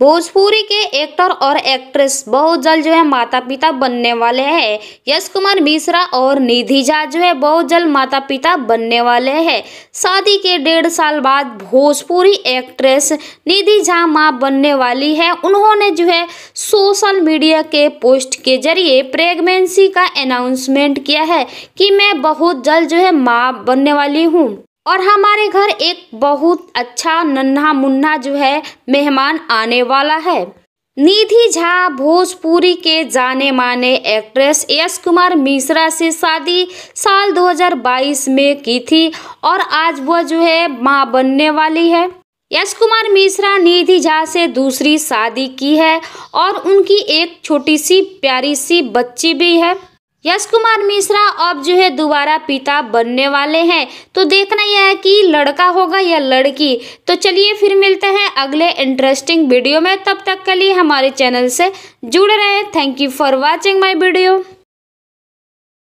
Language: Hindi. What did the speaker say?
भोजपुरी के एक्टर और एक्ट्रेस बहुत जल्द जो है माता पिता बनने वाले हैं। यश कुमार मिश्रा और निधि झा जो है बहुत जल्द माता पिता बनने वाले हैं। शादी के 1.5 साल बाद भोजपुरी एक्ट्रेस निधि झा मां बनने वाली है। उन्होंने जो है सोशल मीडिया के पोस्ट के जरिए प्रेगनेंसी का अनाउंसमेंट किया है कि मैं बहुत जल्द जो है मां बनने वाली हूँ और हमारे घर एक बहुत अच्छा नन्हा मुन्ना जो है मेहमान आने वाला है। निधि झा भोजपुरी के जाने माने एक्ट्रेस यश कुमार मिश्रा से शादी साल 2022 में की थी और आज वह जो है मां बनने वाली है। यश कुमार मिश्रा निधि झा से दूसरी शादी की है और उनकी एक छोटी सी प्यारी सी बच्ची भी है। यश कुमार मिश्रा अब जो है दोबारा पिता बनने वाले हैं, तो देखना यह है कि लड़का होगा या लड़की। तो चलिए फिर मिलते हैं अगले इंटरेस्टिंग वीडियो में। तब तक के लिए हमारे चैनल से जुड़े रहें। Thank you for watching my video.